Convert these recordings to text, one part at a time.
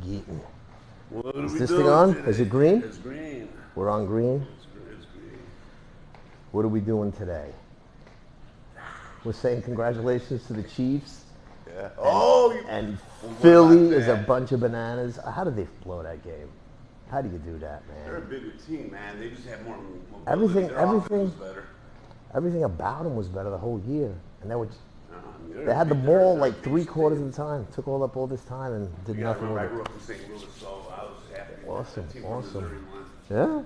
Yeetin. What are Is we this doing thing on? today? Is it green? It's green. We're on green. It's green. What are we doing today? We're saying congratulations to the Chiefs. Yeah. And Well, what Philly about is a that? bunch of bananas. How did they blow that game? How do you do that, They're a man? bigger team, man. They just have more mobility. Everything- Their offense everything- was better. Everything about them was better the whole year, and they were. They're They had the big- ball they're like big 3/4 team. of the time. Took all up all this time and did You gotta nothing with remember, I it. grew up in St. Louis, so I was happy. Awesome, That team from awesome. Missouri won. Yeah,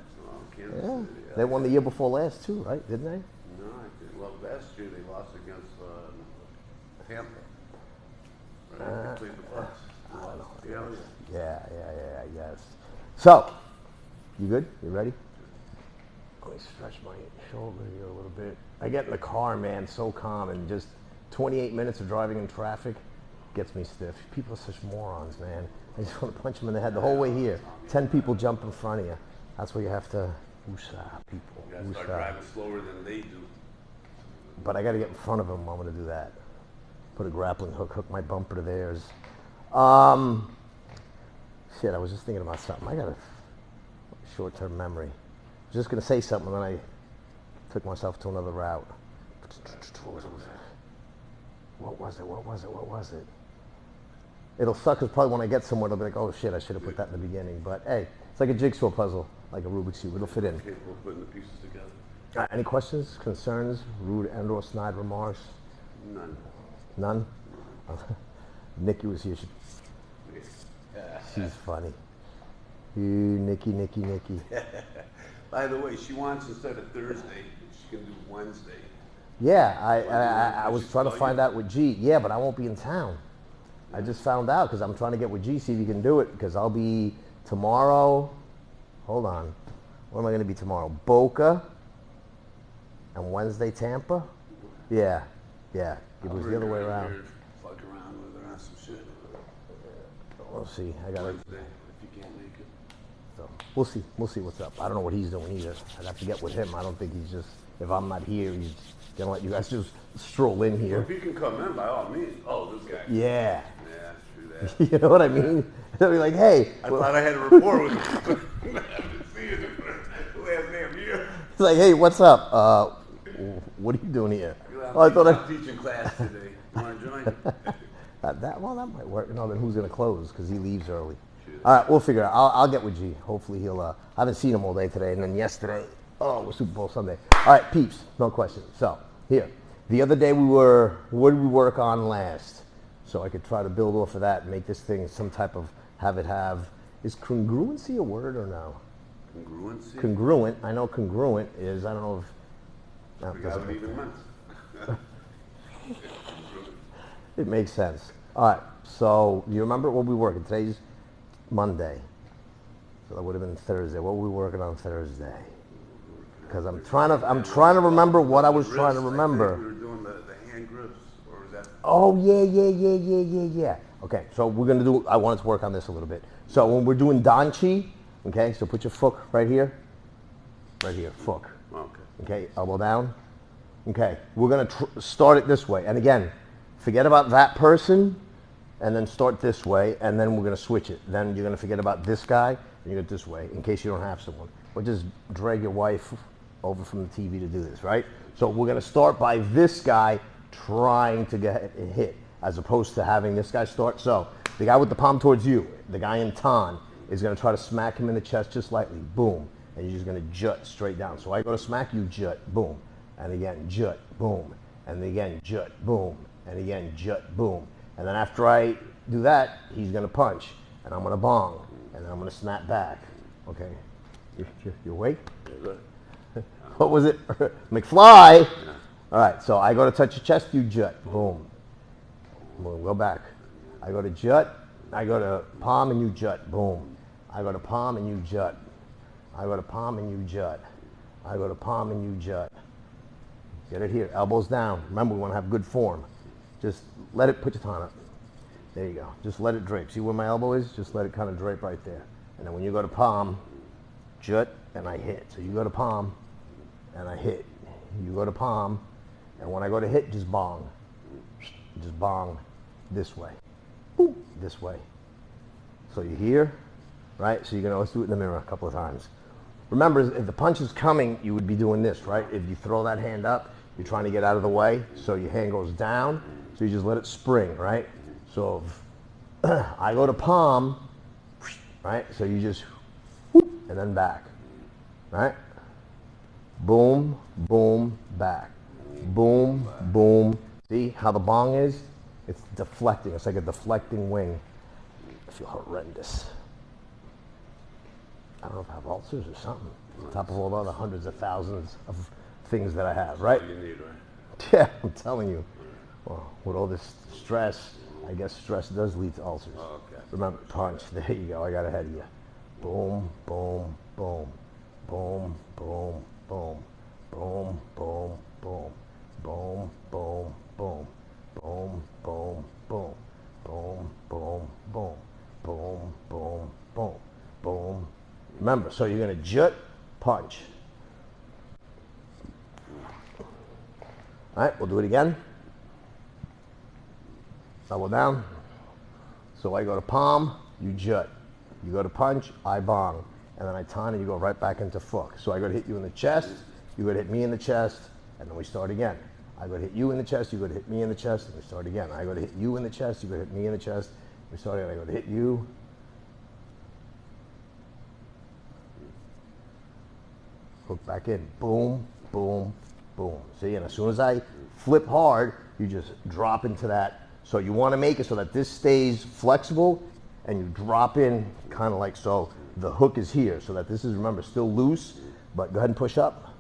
Kansas yeah. City, They won the year before last too, right? Didn't they? No, I did. Well, last year they lost against Tampa. Right? They played the Bucks. I don't know. Yeah. Yeah, yes. So, you good? You ready? Let me stretch my shoulder here a little bit. I get in the car, man, so calm, and just 28 minutes of driving in traffic gets me stiff. People are such morons, man. I just want to punch them in the head the whole way here. 10 people jump in front of you. That's where you have to, woosah, people, You gotta start woosah. driving slower than they do. But I got to get in front of them. I'm going to do that. Put a grappling hook my bumper to theirs. Shit, I was just thinking about something. I got a short-term memory. I was just going to say something, and then I took myself to another route. What was it? It'll suck because probably when I get somewhere, they'll be like, oh shit, I should have put that in the beginning. But hey, it's like a jigsaw puzzle, like a Rubik's Cube. It'll fit in. Capable of putting the pieces together. Any questions, concerns, rude and or snide remarks? None. None? Nikki was here. Yeah. She's funny. Nikki. By the way, she wants instead of Thursday, she can do Wednesday. Yeah, I was trying to find out with G. Yeah, but I won't be in town. I just found out because I'm trying to get with G, see if he can do it, because I'll be tomorrow. Hold on. Where am I going to be tomorrow? Boca and Wednesday, Tampa? Yeah. It was the other way around. Fuck around with her on some shit. We'll see. I got it. Wednesday, if you can't make it. So we'll see. We'll see what's up. I don't know what he's doing either. I'd have to get with him. I don't think he's just, if I'm not here, he's gonna let you guys just stroll in here. If you can come in, by all means. Oh, this guy. Yeah. Yeah, true that. You know what I mean? They'll be like, hey. I thought I had a rapport with him. I haven't seen him for the last damn year. He's like, hey, what's up? What are you doing here? Oh, I thought I'm teaching class today. You want to join? that might work. No, then who's gonna close? Because he leaves early. All right, we'll figure it out. I'll get with G. Hopefully he'll. I haven't seen him all day today, and then yesterday. Oh, it was Super Bowl Sunday. All right, peeps, no question. So here, the other day what did we work on last? So I could try to build off of that and make this thing some type of is congruency a word or no? Congruency? Congruent. I know congruent is. I don't know if. No, I it forgot doesn't what it even meant. It makes sense. All right. So do you remember what we were working? Today's Monday. So that would have been Thursday. What were we working on Thursday? Because I'm trying to remember what I was trying to remember. We were doing the hand grips, or was that? Oh yeah. Okay. So we're gonna do. I wanted to work on this a little bit. So when we're doing Danchi, okay. So put your foot right here. Right here. Foot. Okay. Okay. Elbow down. Okay. We're gonna start it this way. And again, forget about that person, and then start this way, and then we're gonna switch it. Then you're gonna forget about this guy, and you go this way, in case you don't have someone. Or just drag your wife over from the TV to do this, right? So we're gonna start by this guy trying to get a hit, as opposed to having this guy start. So the guy with the palm towards you, the guy in tan, is gonna try to smack him in the chest just lightly, boom. And you're just gonna jut straight down. So I go to smack, you jut, boom. And again, jut, boom. And again, jut, boom. And again, jut, boom. And then after I do that, he's gonna punch, and I'm gonna bong, and then I'm gonna snap back. Okay, you awake? What was it? McFly. All right, so I go to touch your chest, you jut, boom. Boom, go back. I go to jut, I go to palm, and you jut, boom. I go to palm, and you jut. I go to palm, and you jut. I go to palm, and you jut. Get it here, elbows down. Remember, we wanna have good form. Just let it, put your tongue up. There you go. Just let it drape. See where my elbow is? Just let it kind of drape right there. And then when you go to palm, jut, and I hit. So you go to palm, and I hit. You go to palm, and when I go to hit, just bong. Just bong this way. Boop, this way. So you're here, right? So you're gonna, let's do it in the mirror a couple of times. Remember, if the punch is coming, you would be doing this, right? If you throw that hand up, you're trying to get out of the way, so your hand goes down, so you just let it spring, right? So if I go to palm, right? So you just, whoop, and then back, right? Boom, boom, back. Boom, boom. See how the bong is? It's deflecting. It's like a deflecting wing. I feel horrendous. I don't know if I have ulcers or something. On top of all the other hundreds of thousands of things that I have, right? You need, right? Yeah, I'm telling you. Well, with all this stress, I guess stress does lead to ulcers. Oh, okay. Remember, punch. There you go. I got ahead of you. Boom, boom, boom. Boom, boom, boom. Boom, boom, boom. Boom, boom, boom. Boom, boom, boom. Boom, boom, boom. Boom, boom, boom. Boom. Remember, so you're going to jut, punch. All right, we'll do it again. Double down. So I go to palm, you jut. You go to punch, I bong. And then I ton and you go right back into fook. So I go to hit you in the chest, you go to hit me in the chest, and then we start again. I go to hit you in the chest, you go to hit me in the chest, and we start again. I go to hit you in the chest, you go to hit me in the chest, we start again. I go to hit you. Hook back in, boom, boom, boom. See, and as soon as I flip hard, you just drop into that. So you want to make it so that this stays flexible, and you drop in kind of like so. The hook is here, so that this is, remember, still loose, but go ahead and push up,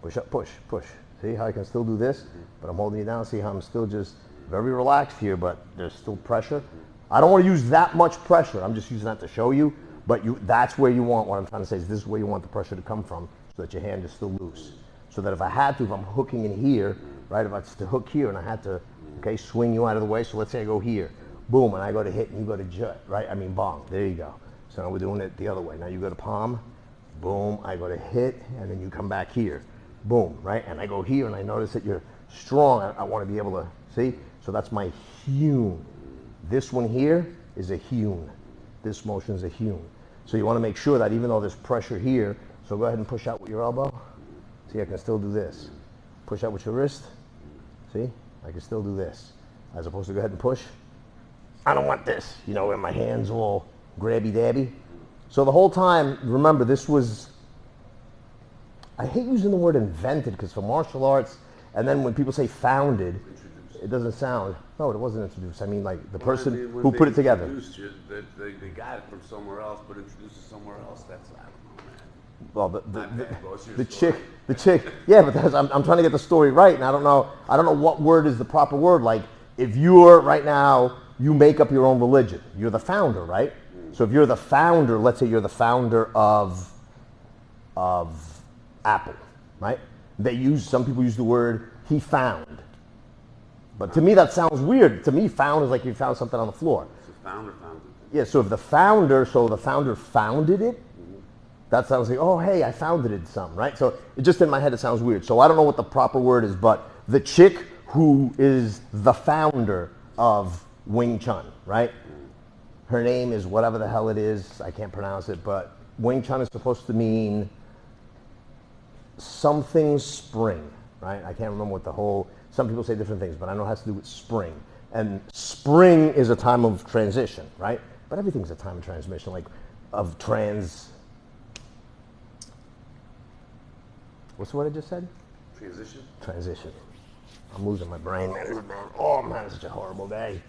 push, push. See how I can still do this, but I'm holding you down. See how I'm still just very relaxed here, but there's still pressure. I don't want to use that much pressure. I'm just using that to show you, but that's where you want, what I'm trying to say is this is where you want the pressure to come from, so that your hand is still loose. So that if I had to, if I'm hooking in here, right, if I was to hook here and I had to, okay, swing you out of the way, so let's say I go here, boom, and I go to hit and you go to jut, right, I mean bong, there you go. So now we're doing it the other way. Now you go to palm, boom, I go to hit, and then you come back here, boom, right, and I go here and I notice that you're strong, I want to be able to, see, so that's my hewn. This one here is a hewn. This motion is a hewn. So you want to make sure that even though there's pressure here, so go ahead and push out with your elbow. See, I can still do this. Push out with your wrist. See, I can still do this. As opposed to go ahead and push. I don't want this, you know, where my hands all grabby-dabby. So the whole time, remember, this was, I hate using the word invented, because for martial arts, and then when people say founded, it doesn't sound, no, it wasn't introduced. I mean, like, the person who put it together. They got it from somewhere else, but introduced it somewhere else. That's, I don't know, man. Well, The chick, yeah, but I'm trying to get the story right, and I don't know what word is the proper word. Like, if you're, right now, you make up your own religion. You're the founder, right? So if you're the founder, let's say you're the founder of Apple, right? Some people use the word, he found. But to me, that sounds weird. To me, found is like you found something on the floor. The founder founded it. Yeah, so if the founder founded it, that sounds like, oh, hey, I founded it something, right? So it just in my head, it sounds weird. So I don't know what the proper word is, but the chick who is the founder of Wing Chun, right? Her name is whatever the hell it is. I can't pronounce it, but Wing Chun is supposed to mean something spring, right? I can't remember what the whole, some people say different things, but I know it has to do with spring. And spring is a time of transition, right? But everything's a time of transmission, like of what's the word I just said? Transition? Transition. I'm losing my brain. Oh man, it's such a horrible day.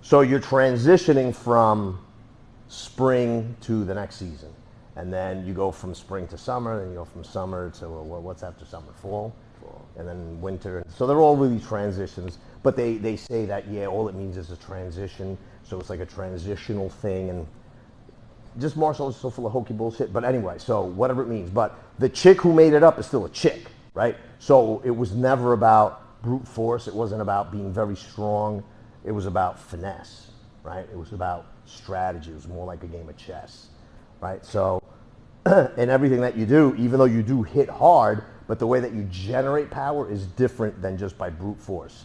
So you're transitioning from spring to the next season. And then you go from spring to summer, then you go from summer to, what's after summer? Fall? And then winter. So they're all really transitions. But they say that, yeah, all it means is a transition. So it's like a transitional thing. And just martial arts is so full of hokey bullshit. But anyway, so whatever it means. But the chick who made it up is still a chick, right? So it was never about brute force. It wasn't about being very strong. It was about finesse, right? It was about strategy. It was more like a game of chess, right? So in everything that you do, even though you do hit hard, but the way that you generate power is different than just by brute force.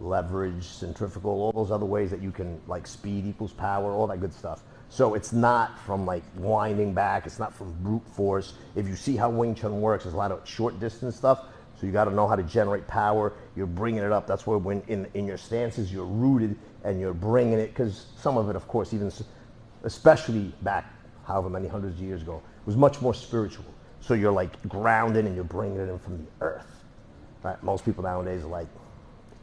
leverage, centrifugal, all those other ways that you can, like speed equals power, all that good stuff. So it's not from like winding back, it's not from brute force. If you see how Wing Chun works, there's a lot of short distance stuff. So you got to know how to generate power. You're bringing it up. That's where when in your stances, you're rooted and you're bringing it, because some of it, of course, even especially back however many hundreds of years ago, was much more spiritual. So you're like grounded and you're bringing it in from the earth. Right? Most people nowadays are like,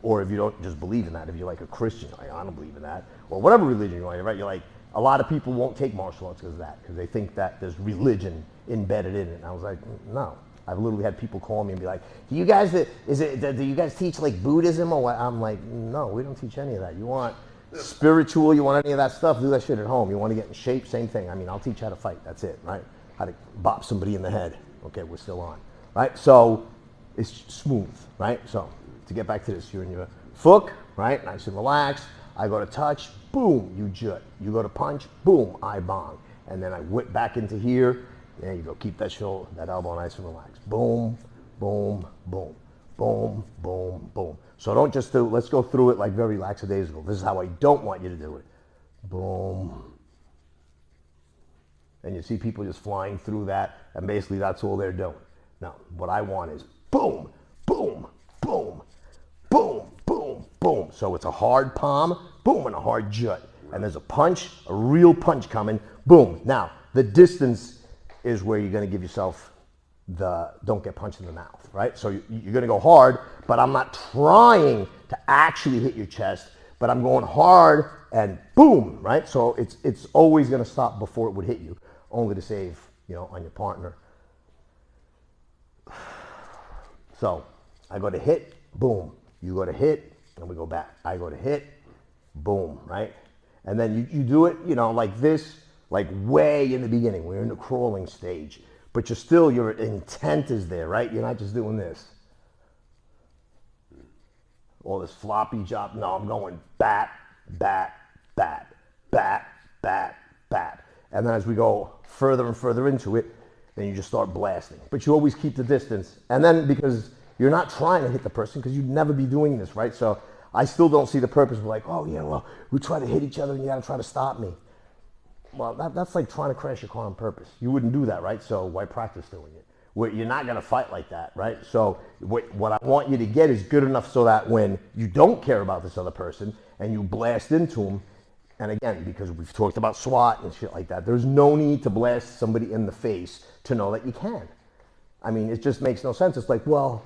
or if you don't just believe in that, if you're like a Christian, like, I don't believe in that, or whatever religion you're in, right? You're like, a lot of people won't take martial arts because of that, because they think that there's religion embedded in it. And I was like, no. I've literally had people call me and be like, do you guys teach like Buddhism or what? I'm like, no, we don't teach any of that. You want spiritual, you want any of that stuff, do that shit at home. You want to get in shape, same thing. I mean, I'll teach you how to fight, that's it, right? How to bop somebody in the head. Okay, we're still on, right? So it's smooth, right? So to get back to this, you're in your fook, right? Nice and relaxed. I go to touch, boom, you jut. You go to punch, boom, I bong. And then I whip back into here. There you go. Keep that shoulder, that elbow nice and relaxed. Boom, boom, boom, boom, boom, boom. So don't just do, let's go through it like very lackadaisical. This is how I don't want you to do it. Boom. And you see people just flying through that, and basically that's all they're doing. Now, what I want is boom, boom, boom, boom, boom, boom. So it's a hard palm, boom, and a hard jut. And there's a punch, a real punch coming, boom. Now, the distance is where you're going to give yourself the don't get punched in the mouth, right? So you're going to go hard, but I'm not trying to actually hit your chest, but I'm going hard and boom, right? So it's always going to stop before it would hit you, only to save, on your partner. So I go to hit, boom. You go to hit, and we go back. I go to hit, boom, right? And then you do it, like this, like way in the beginning. We're in the crawling stage, but your intent is there, right? You're not just doing this. All this floppy job. No, I'm going bat, bat, bat, bat, bat, bat. And then as we go further and further into it, then you just start blasting. But you always keep the distance. And then because you're not trying to hit the person, because you'd never be doing this, right? So I still don't see the purpose of like, oh yeah, well, we try to hit each other and you gotta try to stop me. Well, that's like trying to crash your car on purpose. You wouldn't do that, right? So why practice doing it? You're not going to fight like that, right? So what I want you to get is good enough so that when you don't care about this other person and you blast into them, and again, because we've talked about SWAT and shit like that, there's no need to blast somebody in the face to know that you can. I mean, it just makes no sense. It's like, well,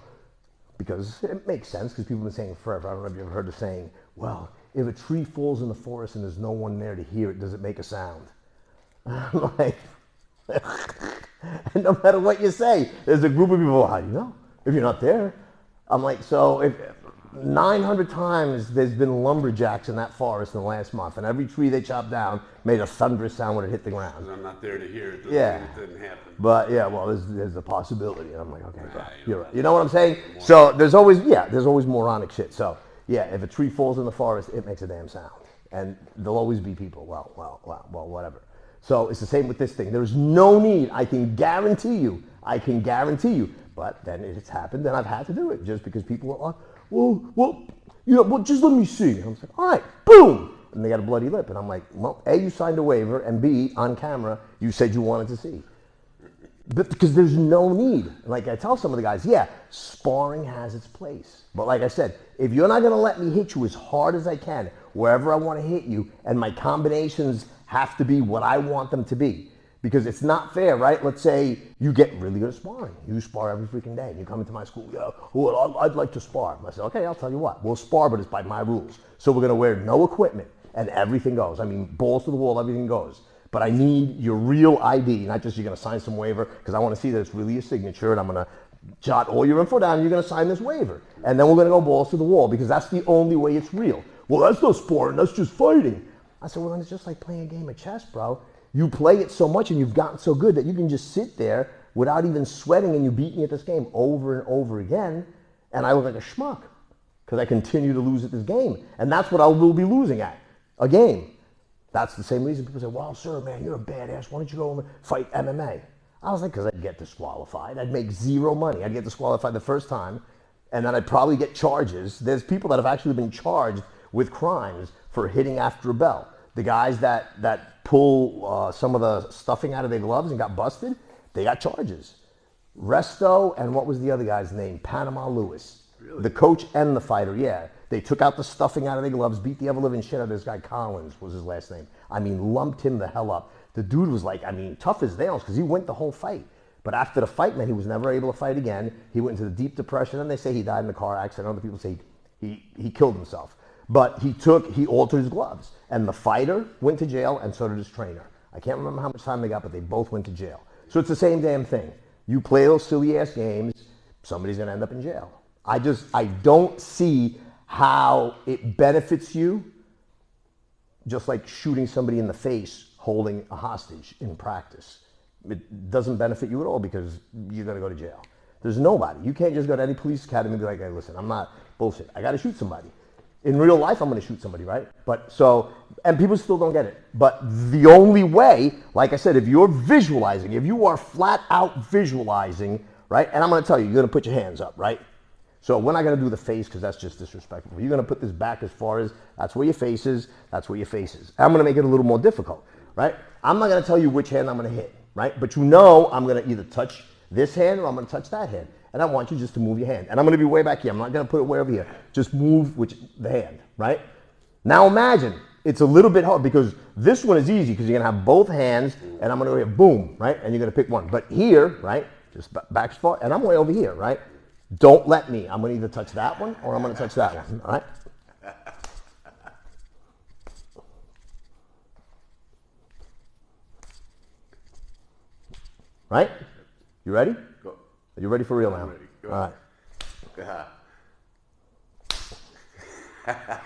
because it makes sense because people have been saying it forever. I don't know if you've ever heard the saying, well, if a tree falls in the forest and there's no one there to hear it, does it make a sound? I'm like, and no matter what you say, there's a group of people, how do you know? If you're not there. I'm like, so if 900 times there's been lumberjacks in that forest in the last month, and every tree they chopped down made a thunderous sound when it hit the ground. And I'm not there to hear it. Yeah. It didn't happen. But yeah, well, there's a possibility. And I'm like, okay, bro, you're right. You know what I'm saying? So there's always moronic shit. So yeah, if a tree falls in the forest, it makes a damn sound. And there'll always be people, well, whatever. So it's the same with this thing. There's no need. I can guarantee you. But then it's happened, and I've had to do it just because people are like, well, just let me see. And I'm like, all right, boom. And they got a bloody lip. And I'm like, well, A, you signed a waiver, and B, on camera, you said you wanted to see. But because there's no need. Like I tell some of the guys, yeah, sparring has its place. But like I said, if you're not going to let me hit you as hard as I can, wherever I want to hit you, and my combinations have to be what I want them to be. Because it's not fair, right? Let's say you get really good at sparring. You spar every freaking day. And you come into my school, I'd like to spar. I say, okay, I'll tell you what. We'll spar, but it's by my rules. So we're going to wear no equipment, and everything goes. I mean, balls to the wall, everything goes. But I need your real ID, not just you're going to sign some waiver, because I want to see that it's really your signature, and I'm going to jot all your info down, and you're going to sign this waiver. And then we're going to go balls to the wall, because that's the only way it's real. Well, that's no sparring, that's just fighting. I said, well, then it's just like playing a game of chess, bro. You play it so much and you've gotten so good that you can just sit there without even sweating, and you beat me at this game over and over again, and I look like a schmuck because I continue to lose at this game. And that's what I will be losing at, a game. That's the same reason people say, well, sir, man, you're a badass. Why don't you go and fight MMA? I was like, because I'd get disqualified. I'd make zero money. I'd get disqualified the first time, and then I'd probably get charges. There's people that have actually been charged with crimes for hitting after a bell. The guys that pull some of the stuffing out of their gloves and got busted, they got charges. Resto and what was the other guy's name? Panama Lewis. Really? The coach and the fighter, yeah. They took out the stuffing out of their gloves, beat the ever-living shit out of this guy, Collins was his last name. I mean, lumped him the hell up. The dude was like, I mean, tough as nails because he went the whole fight. But after the fight, man, he was never able to fight again. He went into the deep depression, and they say he died in a car accident. Other people say he killed himself. But he altered his gloves. And the fighter went to jail, and so did his trainer. I can't remember how much time they got, but they both went to jail. So it's the same damn thing. You play those silly-ass games, somebody's going to end up in jail. I don't see how it benefits you, just like shooting somebody in the face holding a hostage in practice. It doesn't benefit you at all because you're going to go to jail. There's nobody. You can't just go to any police academy and be like, hey, listen, I'm not bullshit. I got to shoot somebody. In real life, I'm going to shoot somebody, right? And people still don't get it. But the only way, like I said, if you're visualizing, if you are flat out visualizing, right? And I'm going to tell you, you're going to put your hands up, right? So we're not going to do the face because that's just disrespectful. You're going to put this back as far as that's where your face is, that's where your face is. I'm going to make it a little more difficult, right? I'm not going to tell you which hand I'm going to hit, right? But you know I'm going to either touch this hand or I'm going to touch that hand. And I want you just to move your hand. And I'm going to be way back here. I'm not going to put it way over here. Just move the hand, right? Now imagine, it's a little bit hard because this one is easy because you're going to have both hands and I'm going to go here, boom, right? And you're going to pick one. But here, right, just back as far, and I'm way over here, right? Don't let me. I'm going to either touch that one or I'm going to touch that one, all right? Right? You ready? Go. Are you ready for real now? I'm ready. Go. All right. Yeah.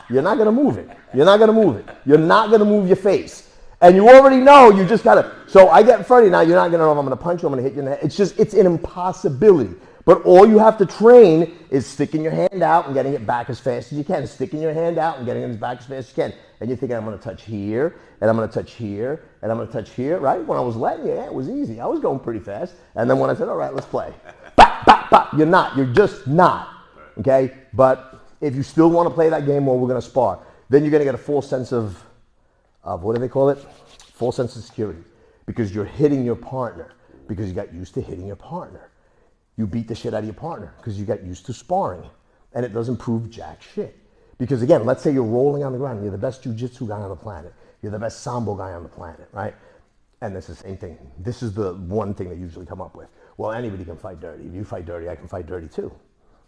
You're not going to move it. You're not going to move it. You're not going to move your face. And you already know you just got to. So I get in front of you now. You're not going to know if I'm going to punch you, I'm going to hit you in the head. It's an impossibility. But all you have to train is sticking your hand out and getting it back as fast as you can. Sticking your hand out and getting it back as fast as you can. And you're thinking, I'm going to touch here, and I'm going to touch here, and I'm going to touch here, right? When I was letting you, yeah, it was easy. I was going pretty fast. And then when I said, all right, let's play. Bop, bop, bop. You're not. You're just not. Okay? But if you still want to play that game, well, we're going to spar. Then you're going to get a full sense of what do they call it? Full sense of security. Because you're hitting your partner. Because you got used to hitting your partner. You beat the shit out of your partner because you got used to sparring. And it doesn't prove jack shit. Because again, let's say you're rolling on the ground. You're the best jiu-jitsu guy on the planet. You're the best sambo guy on the planet, right? And it's the same thing. This is the one thing they usually come up with. Well, anybody can fight dirty. If you fight dirty, I can fight dirty too.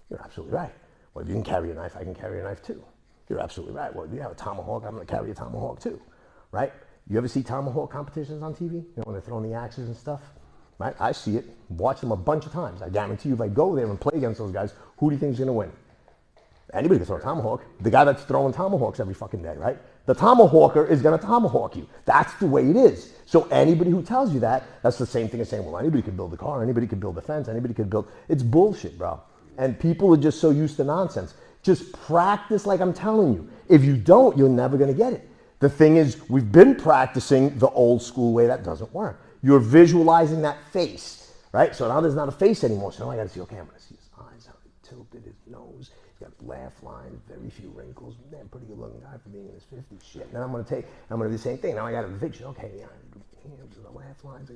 You're absolutely right. Well, if you can carry a knife, I can carry a knife too. You're absolutely right. Well, if you have a tomahawk, I'm going to carry a tomahawk too, right? You ever see tomahawk competitions on TV? You know, when they're throwing the axes and stuff? Right? I see it. Watch them a bunch of times. I guarantee you if I go there and play against those guys, who do you think is going to win? Anybody can throw a tomahawk. The guy that's throwing tomahawks every fucking day, right? The tomahawker is going to tomahawk you. That's the way it is. So anybody who tells you that, that's the same thing as saying, well, anybody can build a car, anybody can build a fence, anybody can build... It's bullshit, bro. And people are just so used to nonsense. Just practice like I'm telling you. If you don't, you're never going to get it. The thing is, we've been practicing the old school way. That doesn't work. You're visualizing that face, right? So now there's not a face anymore. So now I got to see, okay, I'm going to see his eyes, how he tilted, his nose. He's got laugh lines, very few wrinkles. Damn, pretty good looking guy for being in his 50s. Shit. And then I'm going to do the same thing. Now I got a picture. Okay, yeah, the laugh lines.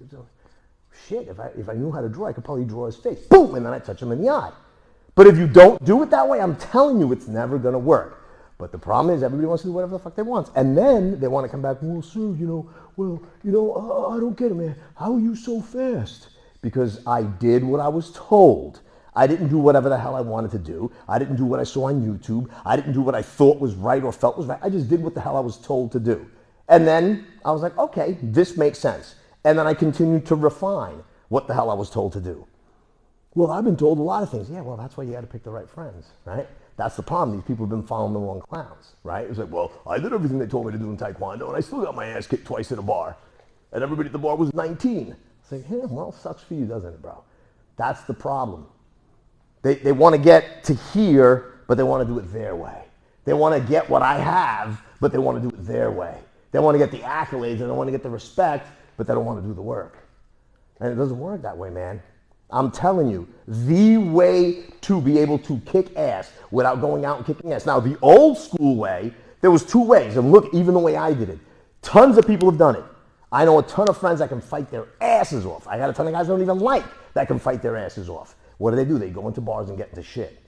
Shit, if I knew how to draw, I could probably draw his face. Boom, and then I touch him in the eye. But if you don't do it that way, I'm telling you, it's never going to work. But the problem is everybody wants to do whatever the fuck they want. And then they want to come back, well, sir, I don't get it, man. How are you so fast? Because I did what I was told. I didn't do whatever the hell I wanted to do. I didn't do what I saw on YouTube. I didn't do what I thought was right or felt was right. I just did what the hell I was told to do. And then I was like, okay, this makes sense. And then I continued to refine what the hell I was told to do. Well, I've been told a lot of things. Yeah, well, that's why you got to pick the right friends, right? That's the problem. These people have been following the wrong clowns, right? It's like, well, I did everything they told me to do in Taekwondo, and I still got my ass kicked twice in a bar. And everybody at the bar was 19. It's like, yeah, well, sucks for you, doesn't it, bro? That's the problem. They want to get to here, but they want to do it their way. They want to get what I have, but they want to do it their way. They want to get the accolades, and they want to get the respect, but they don't want to do the work. And it doesn't work that way, man. I'm telling you, the way to be able to kick ass without going out and kicking ass. Now, the old school way, there was two ways. And look, even the way I did it. Tons of people have done it. I know a ton of friends that can fight their asses off. I got a ton of guys I don't even like that can fight their asses off. What do? They go into bars and get into shit.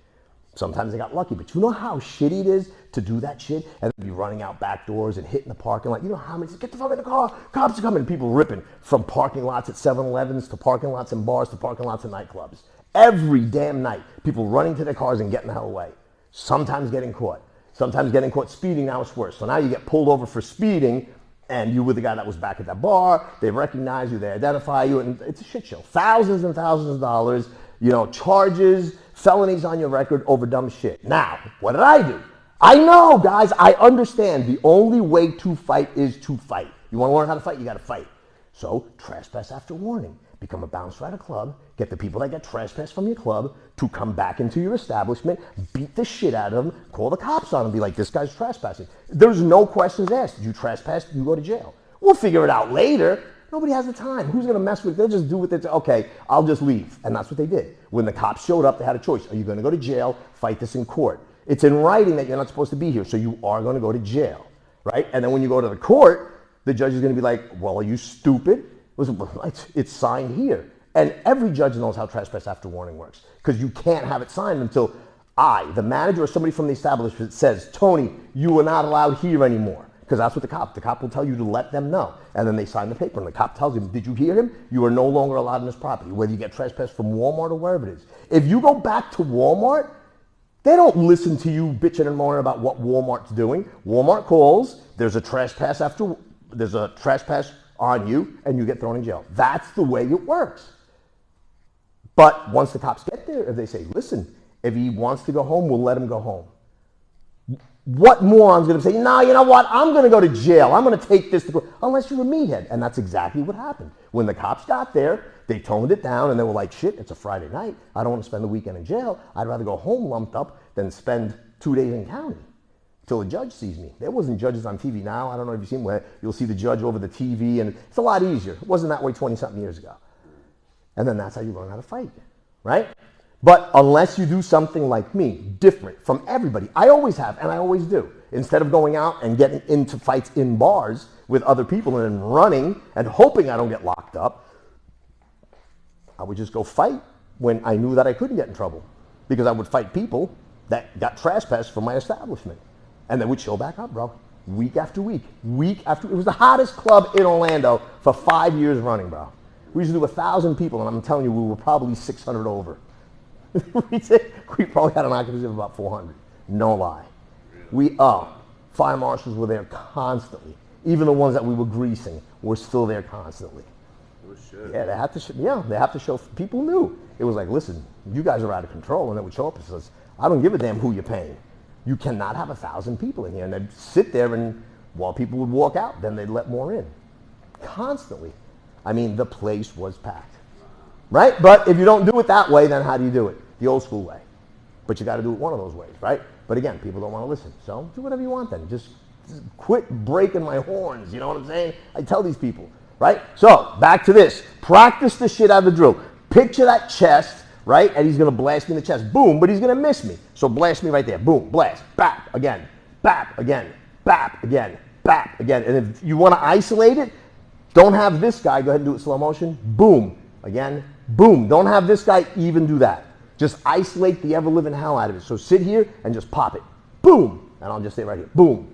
Sometimes they got lucky, but you know how shitty it is to do that shit and be running out back doors and hitting the parking lot? You know how many, get the fuck in the car, cops are coming, people ripping from parking lots at 7-Elevens to parking lots in bars to parking lots in nightclubs. Every damn night, people running to their cars and getting the hell away. Sometimes getting caught. Sometimes getting caught speeding, now it's worse. So now you get pulled over for speeding and you were the guy that was back at that bar, they recognize you, they identify you, and it's a shit show. Thousands and thousands of dollars, charges, felonies on your record over dumb shit. Now, what did I do? I know, guys, I understand the only way to fight is to fight. You want to learn how to fight, you got to fight. So, trespass after warning. Become a bouncer at a club, get the people that get trespassed from your club to come back into your establishment, beat the shit out of them, call the cops on them, be like, this guy's trespassing. There's no questions asked. You trespass, you go to jail. We'll figure it out later. Nobody has the time. Who's going to mess with it? They'll just do what they say. Okay, I'll just leave. And that's what they did. When the cops showed up, they had a choice. Are you going to go to jail, fight this in court? It's in writing that you're not supposed to be here, so you are going to go to jail, right? And then when you go to the court, the judge is going to be like, well, are you stupid? It's signed here. And every judge knows how trespass after warning works because you can't have it signed until the manager or somebody from the establishment says, Tony, you are not allowed here anymore. Because that's what the cop will tell you to let them know. And then they sign the paper and the cop tells him, did you hear him? You are no longer allowed on this property, whether you get trespassed from Walmart or wherever it is. If you go back to Walmart, they don't listen to you bitching and moaning about what Walmart's doing. Walmart calls, there's a trespass on you, and you get thrown in jail. That's the way it works. But once the cops get there, if they say, listen, if he wants to go home, we'll let him go home. What moron's going to say, no, you know what, I'm going to go to jail. I'm going to take this to court, unless you're a meathead. And that's exactly what happened. When the cops got there, they toned it down, and they were like, shit, it's a Friday night. I don't want to spend the weekend in jail. I'd rather go home lumped up than spend 2 days in county till a judge sees me. There wasn't judges on TV now. I don't know if you've seen where you'll see the judge over the TV, and it's a lot easier. It wasn't that way 20-something years ago. And then that's how you learn how to fight, right? But unless you do something like me, different from everybody, I always have and I always do. Instead of going out and getting into fights in bars with other people and then running and hoping I don't get locked up, I would just go fight when I knew that I couldn't get in trouble. Because I would fight people that got trespassed from my establishment. And they would show back up, bro. Week after week. It was the hottest club in Orlando for 5 years running, bro. We used to do 1,000 people, and I'm telling you, we were probably 600 over. We probably had an occupancy of about 400. No lie. Fire marshals were there constantly. Even the ones that we were greasing were still there constantly. Oh, shit. Yeah, they have to show. People knew. It was like, listen, you guys are out of control. And they would show up and says, I don't give a damn who you're paying. You cannot have 1,000 people in here. And they'd sit there, and while people would walk out, then they'd let more in. Constantly. I mean, the place was packed. Right? But if you don't do it that way, then how do you do it? The old school way. But you got to do it one of those ways, right? But again, people don't want to listen. So do whatever you want then. Just quit breaking my horns. You know what I'm saying? I tell these people, right? So back to this. Practice the shit out of the drill. Picture that chest, right? And he's going to blast me in the chest. Boom, but he's going to miss me. So blast me right there. Boom, blast. Bap, again. Bap, again. Bap, again. Bap, again. And if you want to isolate it, don't have this guy. Go ahead and do it slow motion. Boom, again. Boom. Don't have this guy even do that. Just isolate the ever-living hell out of it. So sit here and just pop it. Boom. And I'll just say right here. Boom.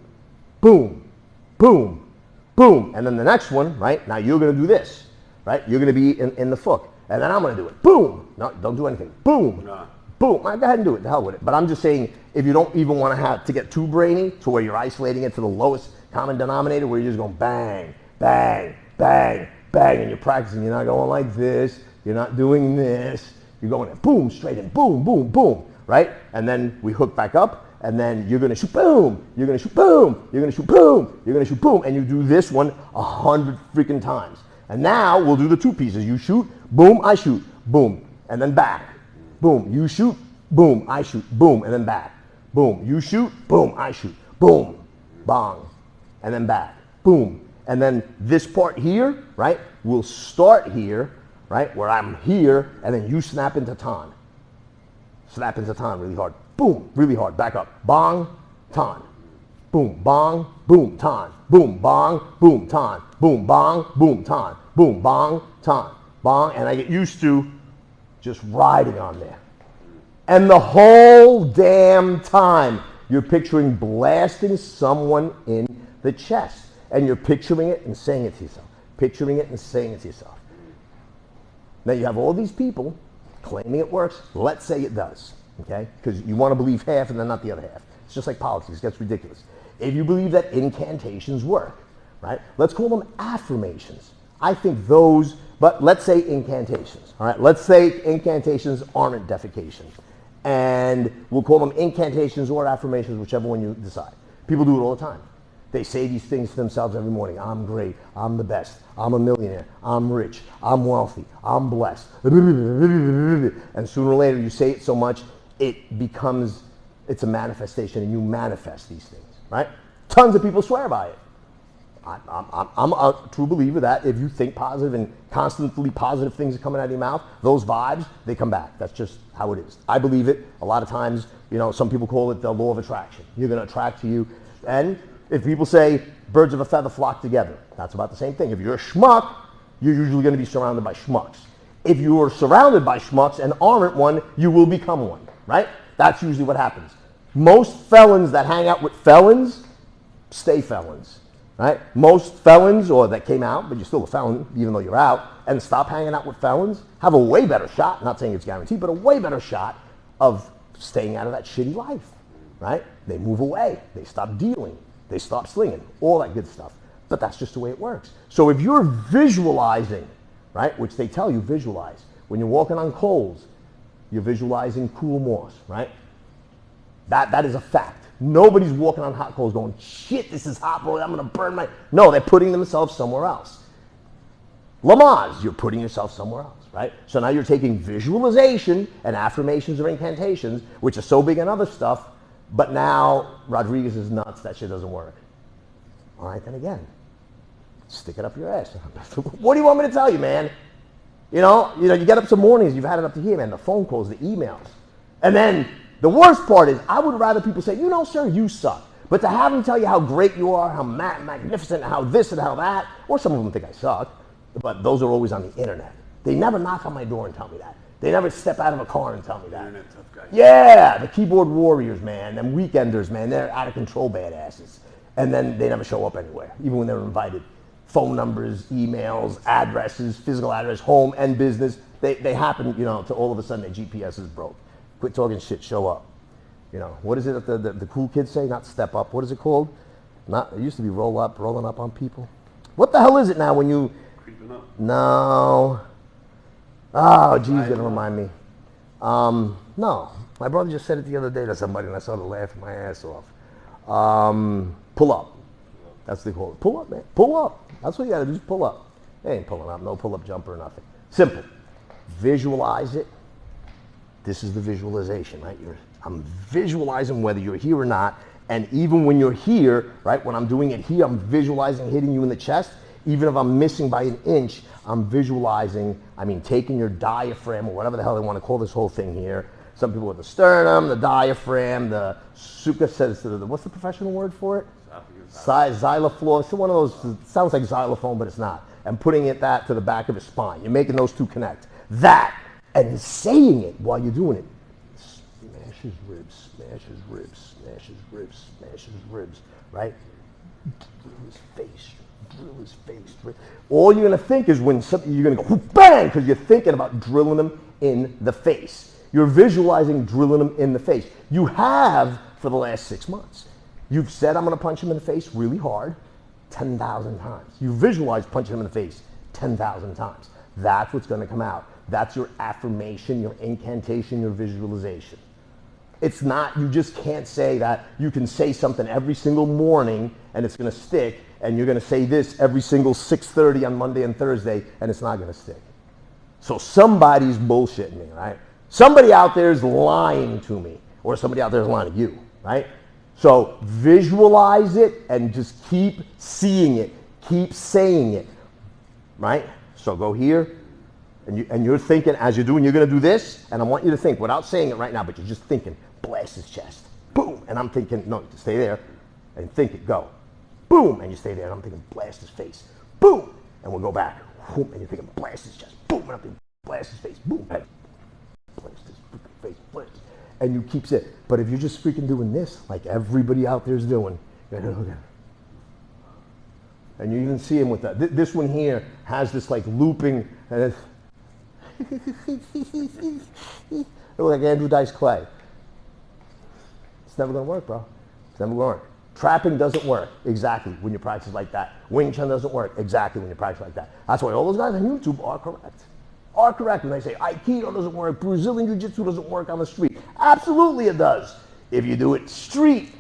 Boom. Boom. Boom. And then the next one, right? Now you're going to do this, right? You're going to be in the foot. And then I'm going to do it. Boom. No, don't do anything. Boom. No. Boom. Go ahead and do it. The hell with it. But I'm just saying, if you don't even want to get too brainy to where you're isolating it to the lowest common denominator, where you're just going bang, bang, bang, bang, and you're practicing. You're not going like this. You're not doing this. You're going boom, straight in, boom, boom, boom, right? And then we hook back up, and then you're going to shoot boom, you're going to shoot boom, you're going to shoot boom, you're going to shoot boom, and you do this one 100 freaking times. And now we'll do the two pieces. You shoot, boom, I shoot, boom, and then back. Boom, you shoot, boom, I shoot, boom, and then back. Boom, you shoot, boom, I shoot, boom, bong, and then back, boom. And then this part here, right, we'll start here, right? Where I'm here and then you snap into tan. Snap into tan really hard. Boom, really hard. Back up. Bong, tan. Boom, bong, boom, tan. Boom, bong, boom, tan. Boom, bong, boom, tan. Boom, bong, tan. Bong, and I get used to just riding on there. And the whole damn time, you're picturing blasting someone in the chest. And you're picturing it and saying it to yourself. Picturing it and saying it to yourself. Now you have all these people claiming it works. Let's say it does, okay? Because you want to believe half and then not the other half. It's just like politics. It gets ridiculous. If you believe that incantations work, right? Let's call them affirmations. I think those, but let's say incantations, all right? Let's say incantations aren't defecation. And we'll call them incantations or affirmations, whichever one you decide. People do it all the time. They say these things to themselves every morning. I'm great. I'm the best. I'm a millionaire. I'm rich. I'm wealthy. I'm blessed. And sooner or later, you say it so much, it's a manifestation, and you manifest these things, right? Tons of people swear by it. I'm a true believer that if you think positive and constantly positive things are coming out of your mouth, those vibes, they come back. That's just how it is. I believe it. A lot of times, some people call it the law of attraction. You're going to attract to you. And if people say birds of a feather flock together, that's about the same thing. If you're a schmuck, you're usually going to be surrounded by schmucks. If you are surrounded by schmucks and aren't one, you will become one, right? That's usually what happens. Most felons that hang out with felons stay felons, right? Most felons, or that came out, but you're still a felon even though you're out, and stop hanging out with felons, have a way better shot, not saying it's guaranteed, but a way better shot of staying out of that shitty life, right? They move away. They stop dealing. They stop slinging, all that good stuff. But that's just the way it works. So if you're visualizing, right, which they tell you visualize, when you're walking on coals, you're visualizing cool moss, right? That is a fact. Nobody's walking on hot coals going, shit, this is hot, bro, I'm going to burn my... No, they're putting themselves somewhere else. Lamaze, you're putting yourself somewhere else, right? So now you're taking visualization and affirmations or incantations, which are so big in other stuff, but now Rodriguez is nuts, that shit doesn't work. All right, then again, stick it up your ass. What do you want me to tell you, man? You get up some mornings, you've had it up to here, man, the phone calls, the emails. And then the worst part is, I would rather people say, sir, you suck. But to have them tell you how great you are, how magnificent, how this and how that, or some of them think I suck, but those are always on the internet. They never knock on my door and tell me that. They never step out of a car and tell me that. Internet tough guy. Yeah, the keyboard warriors, man, them weekenders, man, they're out of control badasses. And then they never show up anywhere, even when they're invited. Phone numbers, emails, addresses, physical address, home and business, they happen, to all of a sudden their GPS is broke. Quit talking shit, show up. What is it that the cool kids say? Not step up. What is it called? It used to be rolling up on people. What the hell is it now when you... Creeping up. No. Oh, geez, you're gonna remind me. No. My brother just said it the other day to somebody and I started laughing my ass off. Pull up. That's what they call it. Pull up, man. Pull up. That's what you gotta do, just pull up. They ain't pulling up, no pull-up jumper or nothing. Simple. Visualize it. This is the visualization, right? I'm visualizing whether you're here or not, and even when you're here, right, when I'm doing it here, I'm visualizing hitting you in the chest. Even if I'm missing by an inch, I'm visualizing, taking your diaphragm, or whatever the hell they want to call this whole thing here. Some people with the sternum, the diaphragm, the suka says, what's the professional word for it? Xylophone. It's one of those, it sounds like xylophone, but it's not. And putting that to the back of his spine. You're making those two connect. That, and saying it while you're doing it. Smash his ribs, smash his ribs, smash his ribs, smash his ribs, right? Drill his face, drill his face. All you're going to think is when you're going to go bang, because you're thinking about drilling them in the face. You're visualizing drilling them in the face. You have for the last 6 months. You've said, I'm going to punch him in the face really hard 10,000 times. You visualize punching him in the face 10,000 times. That's what's going to come out. That's your affirmation, your incantation, your visualization. It's not, you just can't say that you can say something every single morning and it's going to stick, and you're going to say this every single 6:30 on Monday and Thursday and it's not going to stick. So somebody's bullshitting me, right? Somebody out there is lying to me, or somebody out there is lying to you, right? So visualize it and just keep seeing it, keep saying it, right? So go here, And you're thinking as you're doing, you're going to do this, and I want you to think without saying it right now, but you're just thinking, blast his chest, boom. And I'm thinking, no, stay there and think it, go, boom. And you stay there, and I'm thinking, blast his face, boom. And we'll go back, boom. And you're thinking, blast his chest, boom. And I'm thinking, blast his face, boom. And blast his freaking face, blast. And you keep saying, but if you're just freaking doing this, like everybody out there is doing, you're gonna look at it. And you even see him with that. This one here has this like looping, and it's it looks like Andrew Dice Clay. It's never gonna work, bro. It's never gonna work. Trapping doesn't work exactly when you practice like that. Wing Chun doesn't work exactly when you practice like that. That's why all those guys on YouTube are correct. Are correct when they say Aikido doesn't work, Brazilian Jiu-Jitsu doesn't work on the street. Absolutely it does. If you do it street,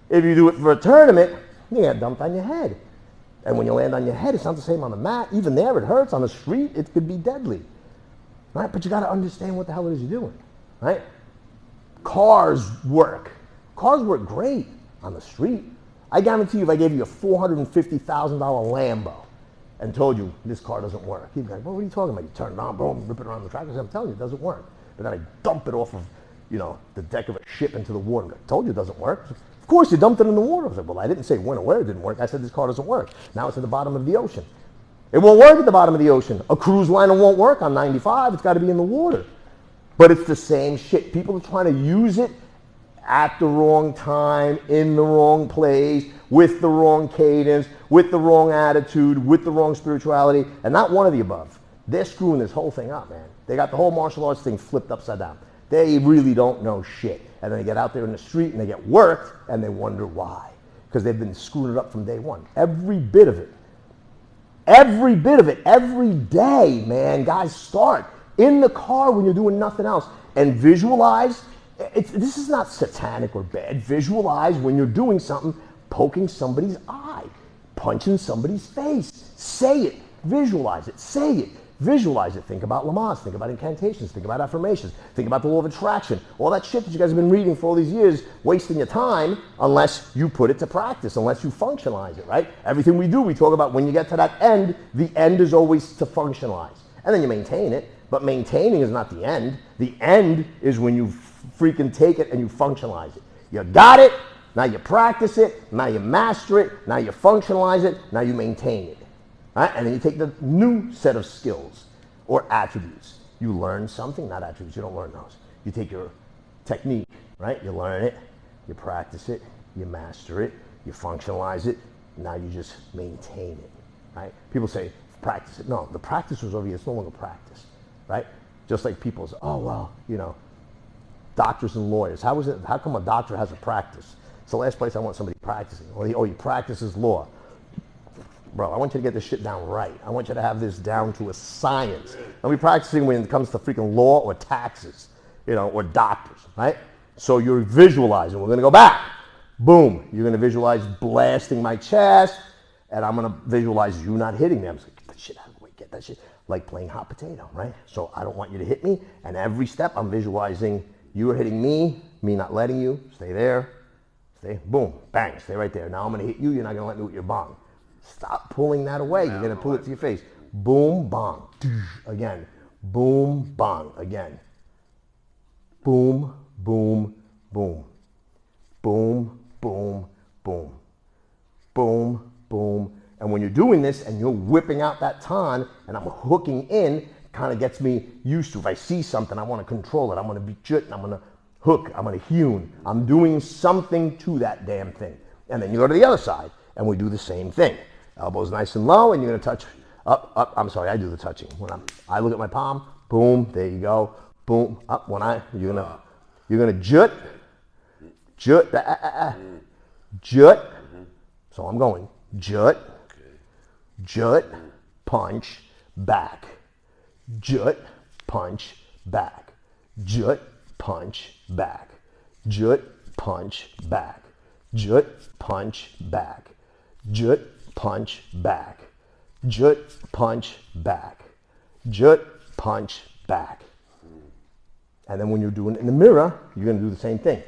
if you do it for a tournament, you get dumped on your head. And when you land on your head, it's not the same on the mat. Even there, it hurts. On the street, it could be deadly. Right? But you got to understand what the hell it is you're doing. Right? Cars work. Cars work great on the street. I guarantee you if I gave you a $450,000 Lambo and told you this car doesn't work, you'd be like, well, what are you talking about? You turn it on, boom, rip it around the track. I said, I'm telling you, it doesn't work. But then I dump it off of, the deck of a ship into the water. I told you it doesn't work. Of course, you dumped it in the water. I was like, well, I didn't say when or where it didn't work. I said this car doesn't work. Now it's at the bottom of the ocean. It won't work at the bottom of the ocean. A cruise liner won't work on 95. It's got to be in the water. But it's the same shit. People are trying to use it at the wrong time, in the wrong place, with the wrong cadence, with the wrong attitude, with the wrong spirituality, and not one of the above. They're screwing this whole thing up, man. They got the whole martial arts thing flipped upside down. They really don't know shit. And then they get out there in the street and they get worked and they wonder why. Because they've been screwing it up from day one. Every bit of it. Every bit of it. Every day, man. Guys, start in the car when you're doing nothing else. And visualize. This is not satanic or bad. Visualize when you're doing something, poking somebody's eye, punching somebody's face. Say it. Visualize it. Say it. Visualize it. Think about Lamaze. Think about incantations. Think about affirmations. Think about the law of attraction. All that shit that you guys have been reading for all these years, wasting your time unless you put it to practice, unless you functionalize it, right? Everything we do, we talk about when you get to that end, the end is always to functionalize. And then you maintain it, but maintaining is not the end. The end is when you freaking take it and you functionalize it. You got it, now you practice it, now you master it, now you functionalize it, now you maintain it. Right? And then you take the new set of skills or attributes. You learn something, not attributes, you don't learn those. You take your technique, right? You learn it, you practice it, you master it, you functionalize it, now you just maintain it, right? People say, practice it. No, the practice was over here, it's no longer practice, right? Just like people say, oh, well, doctors and lawyers. How come a doctor has a practice? It's the last place I want somebody practicing. Or he practices law. Bro, I want you to get this shit down right. I want you to have this down to a science. Don't be practicing when it comes to freaking law or taxes, or doctors, right? So you're visualizing. We're going to go back. Boom. You're going to visualize blasting my chest, and I'm going to visualize you not hitting me. I'm just like, get that shit out of the way. Get that shit. Like playing hot potato, right? So I don't want you to hit me, and every step I'm visualizing you are hitting me not letting you. Stay there. Stay. Boom. Bang. Stay right there. Now I'm going to hit you. You're not going to let me with your bong. Stop pulling that away. You're going to pull it to your face. Boom, bong. Again. Boom, bong. Again. Boom, boom, boom. Boom, boom, boom. Boom, boom. And when you're doing this and you're whipping out that tan and I'm hooking in, kind of gets me used to. If I see something, I want to control it. I'm going to be jut, I'm going to hook, I'm going to hewn. I'm doing something to that damn thing. And then you go to the other side and we do the same thing. Elbows nice and low, and you're going to touch up. I'm sorry, I do the touching. When I look at my palm, boom, there you go. Boom, up. You're gonna jut, jut. So I'm going jut, jut, punch, back. Jut, punch, back. Jut, punch, back. Jut, punch, back. Jut, punch, back. Jut, punch, back. Jut, punch, back. Jut, punch, back. And then when you're doing it in the mirror, you're going to do the same thing.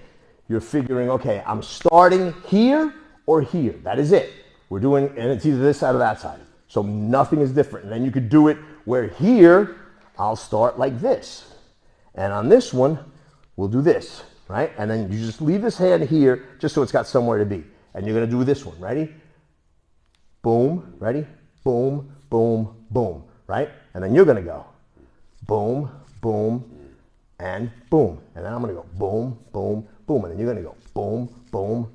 You're figuring, okay, I'm starting here or here. That is it. We're doing, and it's either this side or that side. So nothing is different. And then you could do it where here, I'll start like this. And on this one, we'll do this, right? And then you just leave this hand here just so it's got somewhere to be. And you're going to do this one. Ready? Boom. Ready? Boom, boom, boom. Right? And then you're going to go boom, boom, and boom. And then I'm going to go boom, boom, boom. And then you're going to go boom, boom.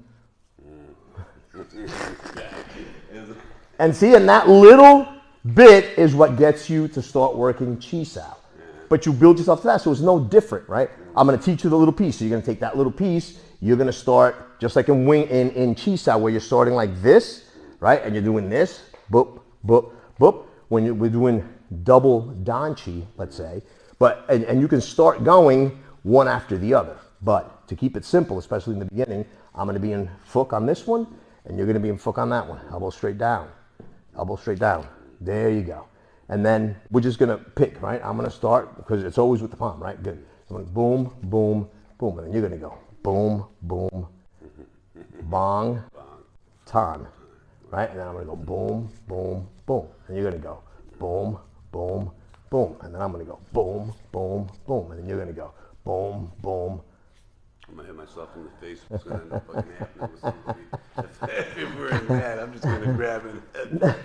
And see, and that little bit is what gets you to start working chi sao. But you build yourself to that, so it's no different, right? I'm going to teach you the little piece. So you're going to take that little piece. You're going to start just like in chi sao, where you're starting like this, right? And you're doing this, boop, boop, boop. When we're doing double dan chi, let's say, but and you can start going one after the other. But to keep it simple, especially in the beginning, I'm going to be in fuk on this one, and you're going to be in fuk on that one. Elbow straight down, elbow straight down. There you go. And then we're just going to pick, right? I'm going to start, because it's always with the palm, right? Good. So I'm going to boom, boom, boom. And then you're going to go boom, boom, bong, tan, right? And then I'm going to go boom, boom, boom. And you're going to go boom, boom, boom. And then I'm going to go boom, boom, boom. And then you're going to go boom, boom. I'm going to hit myself in the face. It's going to end up fucking happening with somebody. If we're in that, I'm just going to grab it.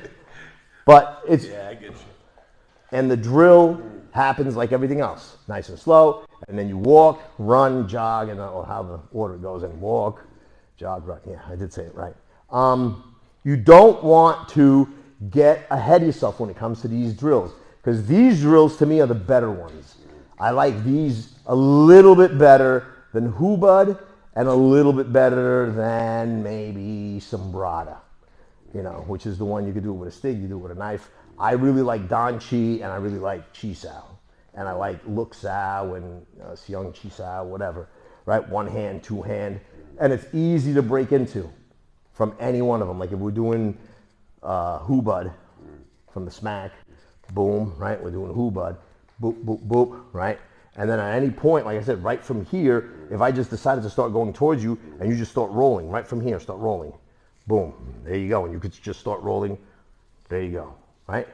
But it's, Yeah, I get you. and the drill happens like everything else, nice and slow, and then you walk, run, jog, and or how the order goes, and walk, jog, run. Yeah, I did say it right. You don't want to get ahead of yourself when it comes to these drills, because these drills to me are the better ones. I like these a little bit better than hubad, and a little bit better than maybe sombrada. You know, which is the one you could do it with a stick, you do it with a knife. I really like Dan Chi, and I really like Chi Sao. And I like Luk Sao and Siung Chi Sao, whatever, right? One hand, two hand. And it's easy to break into from any one of them. Like if we're doing hubad from the smack, boom, right? We're doing hubad, boop, boop, boop, right? And then at any point, like I said, right from here, if I just decided to start going towards you and you just start rolling, right from here, start rolling. Boom, there you go. And you could just start rolling. There you go, right?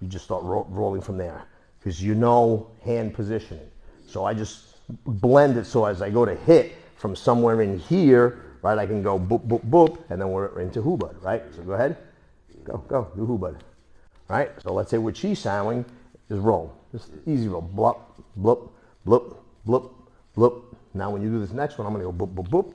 You just start rolling from there because you know hand positioning. So I just blend it so as I go to hit from somewhere in here, right, I can go boop, boop, boop, and then we're into hubad, right? So go ahead. Go, do hubad, right? So let's say we're chi sawing, just roll. Just easy roll. Blup, blup, blup, blup, blup. Now when you do this next one, I'm going to go boop, boop, boop.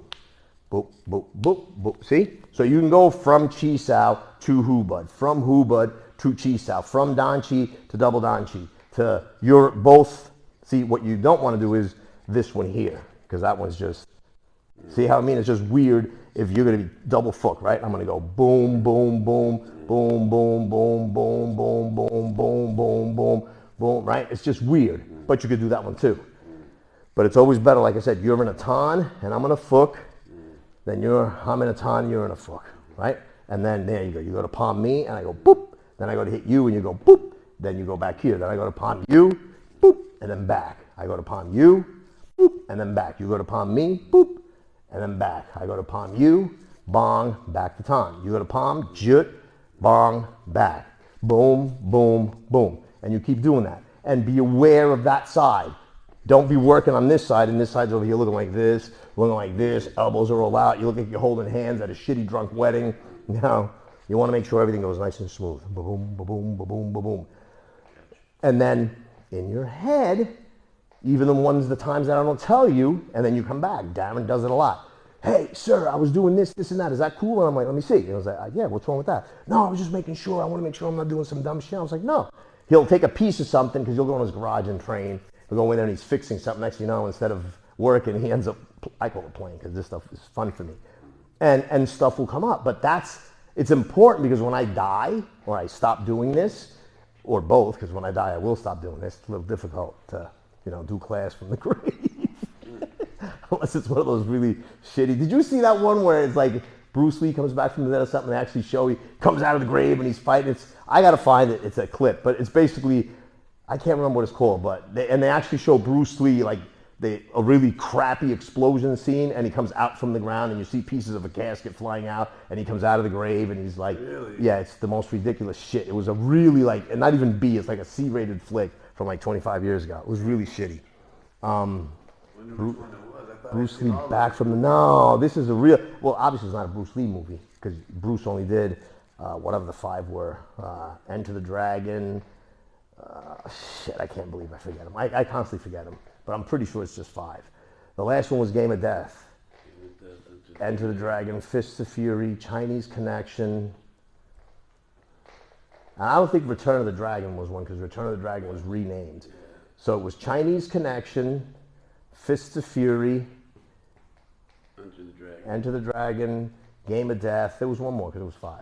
Boop, boop, boop, boop. See? So you can go from chi sao to hubad, from hubad to chi sao, from dan chi to double dan chi, to your both. See, what you don't want to do is this one here, because that one's just, see how I mean? It's just weird if you're going to be double fuk, right? I'm going to go boom, boom, boom, boom, boom, boom, boom, boom, boom, boom, boom, boom, boom, right? It's just weird, but you could do that one too. But it's always better, like I said, you're in a tan and I'm in a fuk. Then I'm in a tan, you're in a fuk, right? And then there you go. You go to palm me, and I go boop. Then I go to hit you, and you go boop. Then you go back here. Then I go to palm you, boop, and then back. I go to palm you, boop, and then back. You go to palm me, boop, and then back. I go to palm you, bong, back to tan. You go to palm, jut, bong, back. Boom, boom, boom. And you keep doing that. And be aware of that side. Don't be working on this side, and this side's over here looking like this, elbows are all out. You look like you're holding hands at a shitty drunk wedding. No, you want to make sure everything goes nice and smooth. Boom, boom, boom, boom, boom. And then in your head, even the times that I don't tell you, and then you come back. Darren does it a lot. Hey, sir, I was doing this, and that. Is that cool? And I'm like, let me see. And I was like, yeah, what's wrong with that? No, I was just making sure. I want to make sure I'm not doing some dumb shit. I was like, no. He'll take a piece of something because he'll go in his garage and train. He'll go in there and he's fixing something. Next thing you know, instead of working, he ends up, I call it playing because this stuff is fun for me. And stuff will come up. But it's important because when I die or I stop doing this, or both, because when I die I will stop doing this. It's a little difficult to, do class from the grave. Unless it's one of those really shitty. Did you see that one where it's like Bruce Lee comes back from the dead or something? They actually show he comes out of the grave and he's fighting. I got to find it. It's a clip. But it's basically, I can't remember what it's called, but they actually show Bruce Lee like a really crappy explosion scene, and he comes out from the ground, and you see pieces of a casket flying out, and he comes out of the grave, and he's like, really? Yeah, it's the most ridiculous shit. It was a really and not even B, it's like a C-rated flick from like 25 years ago. It was really shitty. Wonder which one it was. I thought Bruce I'd seen Lee all of back them. from the, no, this is a real, well, obviously it's not a Bruce Lee movie because Bruce only did whatever the 5 were. Enter the Dragon. Shit, I can't believe I forget them. I constantly forget them, but I'm pretty sure it's just 5. The last one was Game of Death. Enter the Dragon, Fists of Fury, Chinese Connection. And I don't think Return of the Dragon was one because Return of the Dragon was renamed. So it was Chinese Connection, Fists of Fury, Enter the Dragon. Enter the Dragon, Game of Death. There was one more because it was 5.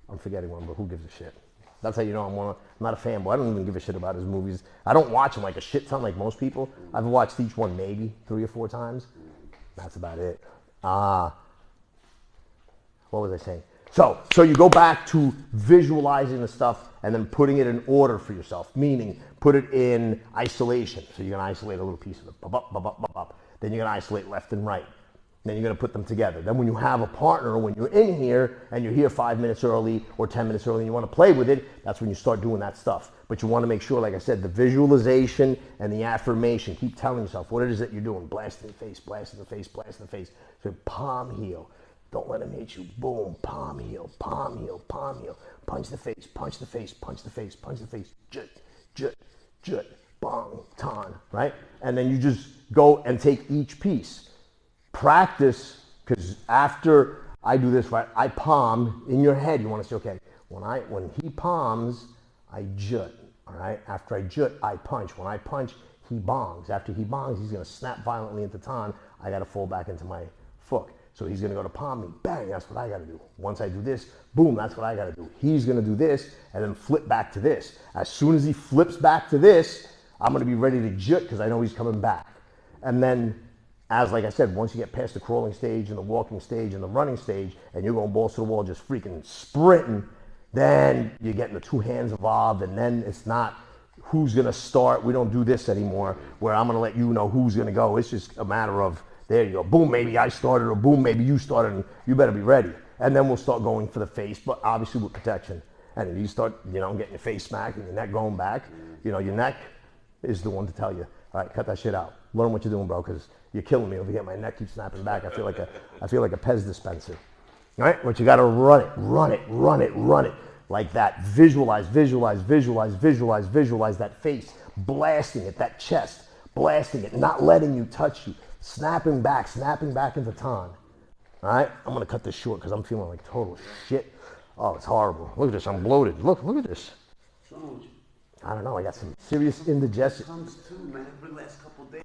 I'm forgetting one, but who gives a shit? That's how you know I'm not a fanboy. I don't even give a shit about his movies. I don't watch them like a shit ton like most people. I've watched each one maybe 3 or 4 times. That's about it. What was I saying? So you go back to visualizing the stuff and then putting it in order for yourself, meaning put it in isolation. So you're going to isolate a little piece of it. Then you're going to isolate left and right. Then you're going to put them together. Then when you have a partner, when you're in here and you're here 5 minutes early or 10 minutes early and you want to play with it, that's when you start doing that stuff. But you want to make sure, like I said, the visualization and the affirmation, keep telling yourself what it is that you're doing. Blast in the face, blast in the face, blast in the face. So palm heel. Don't let him hit you. Boom, palm heel, palm heel, palm heel. Punch the face, punch the face, punch the face, punch the face. Jut, jut, jut, bong, ton, right? And then you just go and take each piece. Practice, because after I do this, right, I palm. In your head, you want to say, okay, when he palms, I jut, all right? After I jut, I punch. When I punch, he bongs. After he bongs, he's going to snap violently into ton. I got to fall back into my foot. So he's going to go to palm me. Bang, that's what I got to do. Once I do this, boom, that's what I got to do. He's going to do this and then flip back to this. As soon as he flips back to this, I'm going to be ready to jut because I know he's coming back. And then, as like I said, once you get past the crawling stage and the walking stage and the running stage and you're going balls to the wall just freaking sprinting, then you're getting the 2 hands involved and then it's not who's going to start. We don't do this anymore where I'm going to let you know who's going to go. It's just a matter of, there you go. Boom, maybe I started, or boom, maybe you started, and you better be ready. And then we'll start going for the face, but obviously with protection. And if you start, getting your face smacked and your neck going back, your neck is the one to tell you, all right, cut that shit out. Learn what you're doing, bro, because you're killing me over here. My neck keeps snapping back. I feel like a Pez dispenser. All right, but you got to run it like that. Visualize that face, blasting it, that chest, blasting it, not letting you touch you. Snapping back into ton. All right, I'm gonna cut this short because I'm feeling like total shit. Oh, it's horrible. Look at this, I'm bloated. Look at this. What's wrong with you? I don't know, I got some serious indigestion. Comes too, man. Every last couple of days.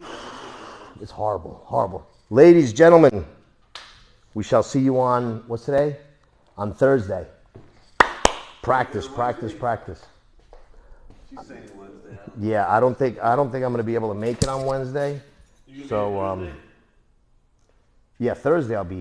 It's horrible. Ladies, gentlemen, we shall see you on, what's today? On Thursday. Practice. She's saying Wednesday. Yeah, I don't think I'm gonna be able to make it on Wednesday. So, yeah, Thursday I'll be